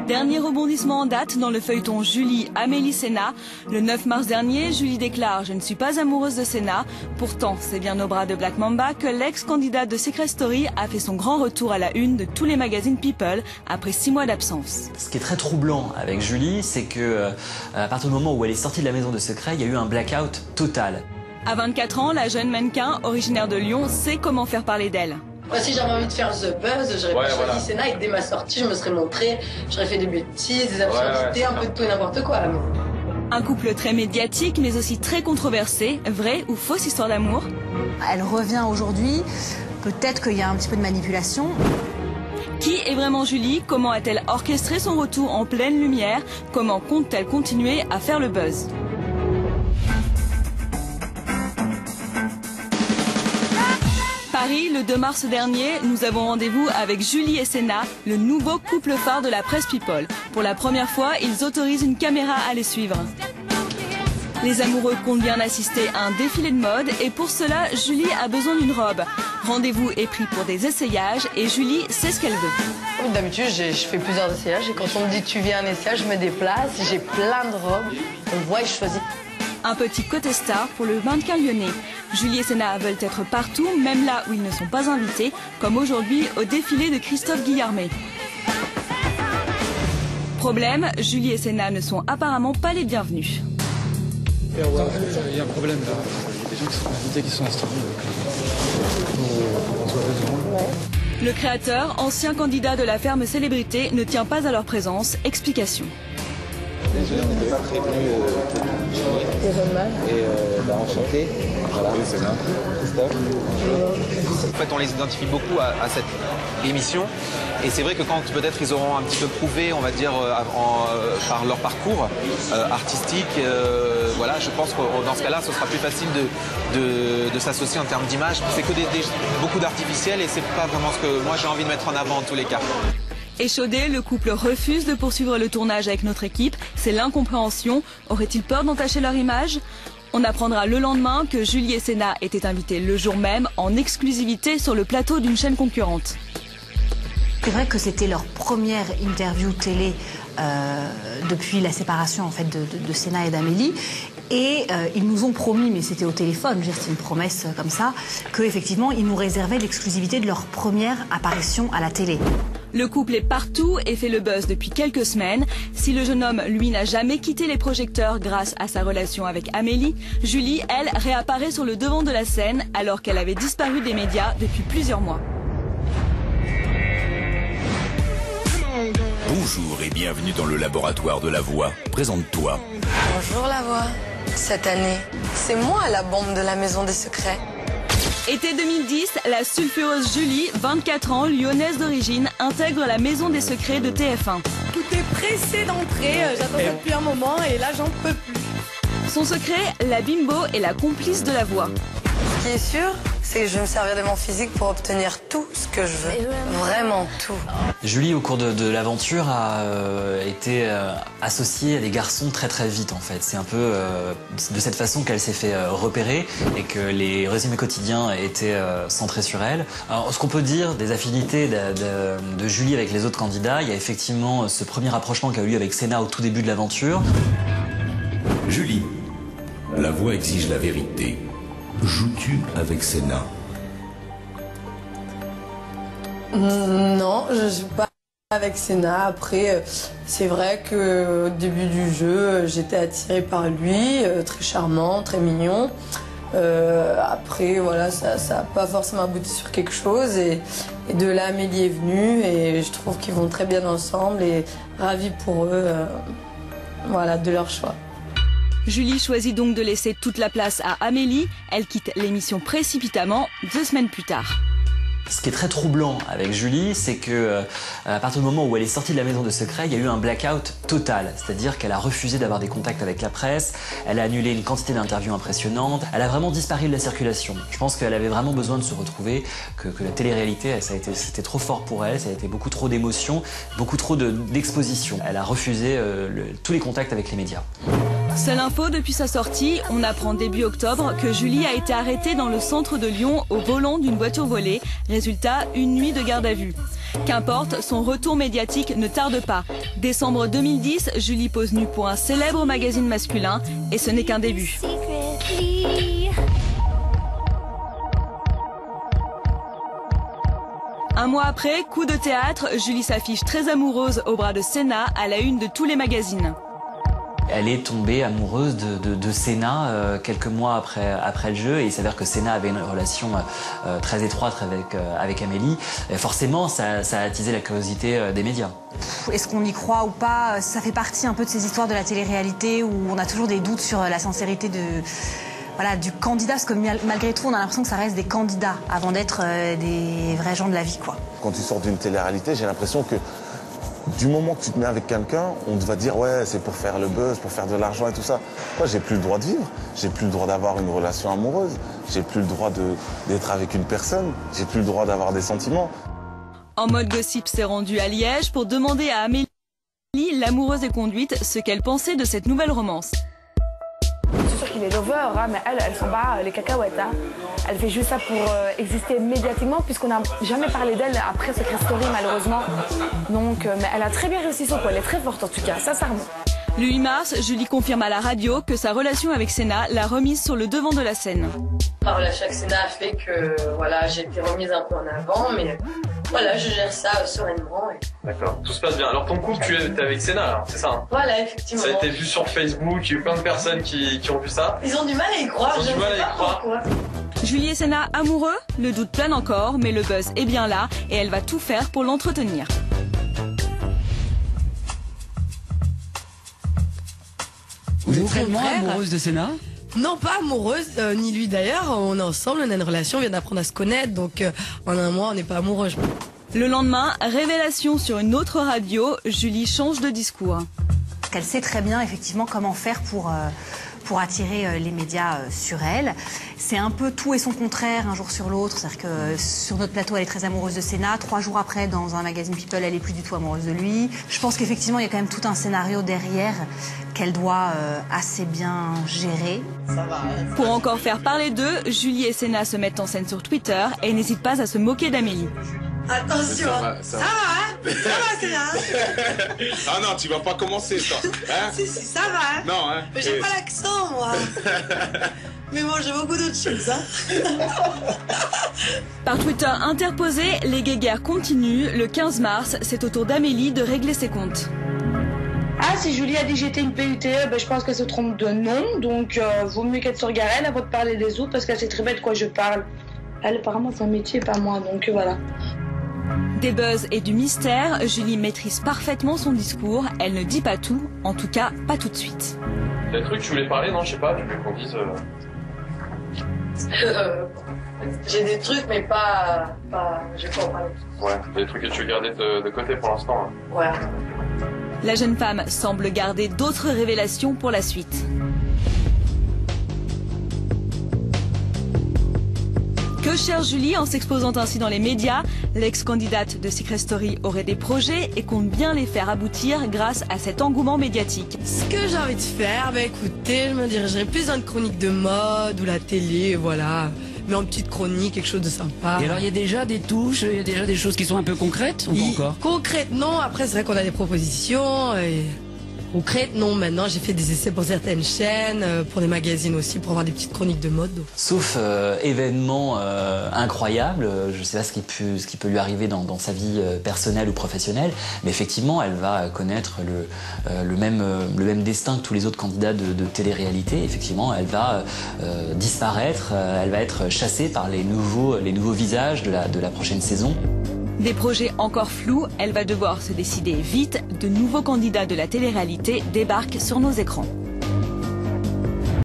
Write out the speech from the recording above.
Dernier rebondissement en date dans le feuilleton Julie-Amélie Sénat. Le 9 mars dernier, Julie déclare « Je ne suis pas amoureuse de Sénat ». Pourtant, c'est bien au bras de Black Mamba que l'ex-candidate de Secret Story a fait son grand retour à la une de tous les magazines People après 6 mois d'absence. Ce qui est très troublant avec Julie, c'est que à partir du moment où elle est sortie de la maison de secret, il y a eu un blackout total. À 24 ans, la jeune mannequin, originaire de Lyon, sait comment faire parler d'elle. Moi, si j'avais envie de faire The Buzz, j'aurais pas choisi Sénat et dès ma sortie, je me serais montrée, j'aurais fait des bêtises, des absurdités, un peu de tout et n'importe quoi. Un couple très médiatique, mais aussi très controversé. Vraie ou fausse histoire d'amour? Elle revient aujourd'hui. Peut-être qu'il y a un petit peu de manipulation. Qui est vraiment Julie? Comment a-t-elle orchestré son retour en pleine lumière? Comment compte-t-elle continuer à faire le buzz? Paris, le 2 mars dernier, nous avons rendez-vous avec Julie et Sénat, le nouveau couple phare de la presse People. Pour la première fois, ils autorisent une caméra à les suivre. Les amoureux comptent bien assister à un défilé de mode et pour cela, Julie a besoin d'une robe. Rendez-vous est pris pour des essayages et Julie sait ce qu'elle veut. D'habitude, je fais plusieurs essayages et quand on me dit tu viens à un essayage, je me déplace, j'ai plein de robes, on voit et je choisis. Un petit côté star pour le mannequin lyonnais. Julie et Sénat veulent être partout, même là où ils ne sont pas invités, comme aujourd'hui au défilé de Christophe Guillarmet. Problème, Julie et Sénat ne sont apparemment pas les bienvenus. Il y a un problème là. Il y a des gens qui sont invités qui sont installés. Le créateur, ancien candidat de la ferme célébrité, ne tient pas à leur présence. Explication. Désolé, on n'était pas prévenu et enchanté. Voilà. C'est ça. Christophe. En fait, on les identifie beaucoup à cette émission. Et c'est vrai que quand peut-être ils auront un petit peu prouvé, on va dire, par leur parcours artistique, voilà, je pense que dans ce cas-là, ce sera plus facile de s'associer en termes d'image. C'est que beaucoup d'artificiel et c'est pas vraiment ce que moi j'ai envie de mettre en avant en tous les cas. Échaudé, le couple refuse de poursuivre le tournage avec notre équipe. C'est l'incompréhension. Aurait-il peur d'entacher leur image? On apprendra le lendemain que Julie et Sénat étaient invités le jour même en exclusivité sur le plateau d'une chaîne concurrente. C'est vrai que c'était leur première interview télé depuis la séparation en fait, de Sénat et d'Amélie. Et ils nous ont promis, mais c'était au téléphone, c'est une promesse comme ça, qu'effectivement ils nous réservaient l'exclusivité de leur première apparition à la télé. Le couple est partout et fait le buzz depuis quelques semaines. Si le jeune homme, lui, n'a jamais quitté les projecteurs grâce à sa relation avec Amélie, Julie, elle, réapparaît sur le devant de la scène alors qu'elle avait disparu des médias depuis plusieurs mois. Bonjour et bienvenue dans le laboratoire de la voix. Présente-toi. Bonjour la voix. Cette année, c'est moi la bombe de la maison des secrets. Été 2010, la sulfureuse Julie, 24 ans, lyonnaise d'origine, intègre la maison des secrets de TF1. Tout est pressé d'entrer, j'attends ça depuis un moment et là j'en peux plus. Son secret, la bimbo est la complice de la voix. Ce qui est sûr, c'est que je vais me servir de mon physique pour obtenir tout ce que je veux. Vraiment tout. Julie, au cours de l'aventure, a été associée à des garçons très très vite en fait. C'est un peu de cette façon qu'elle s'est fait repérer et que les résumés quotidiens étaient centrés sur elle. Alors, ce qu'on peut dire des affinités de Julie avec les autres candidats, il y a effectivement ce premier rapprochement qui a eu lieu avec Sénat au tout début de l'aventure. Julie, la voix exige la vérité. Joues-tu avec Sénat? Non, je ne joue pas avec Sénat. Après, c'est vrai qu'au début du jeu, j'étais attirée par lui, très charmant, très mignon. Après, voilà, ça n'a pas forcément abouti sur quelque chose. Et de là, Amélie est venue et je trouve qu'ils vont très bien ensemble et ravie pour eux voilà, de leur choix. Julie choisit donc de laisser toute la place à Amélie. Elle quitte l'émission précipitamment 2 semaines plus tard. Ce qui est très troublant avec Julie, c'est que à partir du moment où elle est sortie de la maison de secret, il y a eu un blackout total. C'est-à-dire qu'elle a refusé d'avoir des contacts avec la presse, elle a annulé une quantité d'interviews impressionnantes, elle a vraiment disparu de la circulation. Je pense qu'elle avait vraiment besoin de se retrouver, que la télé-réalité, c'était trop fort pour elle, ça a été beaucoup trop d'émotions, beaucoup trop d'exposition. Elle a refusé tous les contacts avec les médias. Seule info depuis sa sortie, on apprend début octobre que Julie a été arrêtée dans le centre de Lyon au volant d'une voiture volée. Résultat, une nuit de garde à vue. Qu'importe, son retour médiatique ne tarde pas. Décembre 2010, Julie pose nue pour un célèbre magazine masculin et ce n'est qu'un début. Un mois après, coup de théâtre, Julie s'affiche très amoureuse au bras de Senna à la une de tous les magazines. Elle est tombée amoureuse de Senna quelques mois après le jeu et il s'avère que Senna avait une relation très étroite avec Amélie. Et forcément, ça a attisé la curiosité des médias. Est-ce qu'on y croit ou pas? Ça fait partie un peu de ces histoires de la télé-réalité où on a toujours des doutes sur la sincérité du candidat, parce que malgré tout, on a l'impression que ça reste des candidats avant d'être des vrais gens de la vie, quoi. Quand tu sors d'une télé-réalité, j'ai l'impression que du moment que tu te mets avec quelqu'un, on te va dire ouais, c'est pour faire le buzz, pour faire de l'argent et tout ça. Moi, j'ai plus le droit de vivre, j'ai plus le droit d'avoir une relation amoureuse, j'ai plus le droit d'être avec une personne, j'ai plus le droit d'avoir des sentiments. En mode gossip s'est rendu à Liège pour demander à Amélie, l'amoureuse et conduite, ce qu'elle pensait de cette nouvelle romance. C'est sûr qu'il est lover, hein, mais elle s'en bat les cacahuètes. Hein. Elle fait juste ça pour exister médiatiquement, puisqu'on n'a jamais parlé d'elle après Secret Story, malheureusement. Donc, mais elle a très bien réussi son coup, elle est très forte en tout cas, sincèrement. Le 8 mars, Julie confirme à la radio que sa relation avec Senna l'a remise sur le devant de la scène. La relation avec Senna a fait que voilà, j'ai été remise un peu en avant, mais voilà, je gère ça sereinement. D'accord, tout se passe bien. Alors ton couple, tu es avec Senna, c'est ça, hein? Voilà, effectivement. Ça a été vu sur Facebook, il y a eu plein de personnes qui ont vu ça. Ils ont du mal à y croire, Ils ont du mal à y croire. Julie et Senna amoureux? Le doute plane encore, mais le buzz est bien là et elle va tout faire pour l'entretenir. Vous êtes vraiment amoureuse de Senna? Non, pas amoureuse, ni lui d'ailleurs. On est ensemble, on a une relation, on vient d'apprendre à se connaître, donc en un mois, on n'est pas amoureux. Le lendemain, révélation sur une autre radio, Julie change de discours. Elle sait très bien effectivement comment faire pour attirer les médias sur elle. C'est un peu tout et son contraire un jour sur l'autre. C'est-à-dire que sur notre plateau, elle est très amoureuse de Senna. 3 jours après, dans un magazine People, elle est plus du tout amoureuse de lui. Je pense qu'effectivement, il y a quand même tout un scénario derrière qu'elle doit assez bien gérer. Pour encore faire parler d'eux, Julie et Senna se mettent en scène sur Twitter et n'hésitent pas à se moquer d'Amélie. Attention, ça va, Senna. Ah non, tu vas pas commencer ça. Hein? Si, ça va. Non, hein. Mais j'ai pas l'accent, moi. Mais moi, j'ai beaucoup d'autres choses. Hein. Par Twitter interposé, les guéguerres continuent. Le 15 mars, c'est au tour d'Amélie de régler ses comptes. Ah, si Julie a dit que j'étais une PUTE, je pense qu'elle se trompe de nom. Donc, vaut mieux qu'elle se regarde elle avant de parler des autres, parce qu'elle sait très bien de quoi je parle. Elle, apparemment, c'est un métier, pas moi, donc voilà. Des buzz et du mystère, Julie maîtrise parfaitement son discours. Elle ne dit pas tout, en tout cas pas tout de suite. T'as des trucs que tu voulais parler? Non, je sais pas, je voulais qu'on dise... J'ai des trucs, mais pas... Je vais pas en parler. Ouais, des trucs que tu veux garder de côté pour l'instant. Hein. Ouais. La jeune femme semble garder d'autres révélations pour la suite. Que cherche Julie en s'exposant ainsi dans les médias? L'ex-candidate de Secret Story aurait des projets et compte bien les faire aboutir grâce à cet engouement médiatique. Ce que j'ai envie de faire, écoutez, je me dirigerai plus dans une chronique de mode ou la télé, voilà. Mais en petite chronique, quelque chose de sympa. Et alors, il y a déjà des touches, il y a déjà des choses qui sont un peu concrètes ou pas encore? Concrètes, non. Après, c'est vrai qu'on a des propositions. Et... Concrètes, non. Maintenant, j'ai fait des essais pour certaines chaînes, pour des magazines aussi, pour avoir des petites chroniques de mode. Sauf événement incroyable, je ne sais pas ce qui peut lui arriver dans sa vie personnelle ou professionnelle, mais effectivement, elle va connaître le même destin que tous les autres candidats de télé-réalité. Effectivement, elle va disparaître, elle va être chassée par les nouveaux visages de la prochaine saison. Des projets encore flous, elle va devoir se décider vite. De nouveaux candidats de la télé-réalité débarquent sur nos écrans.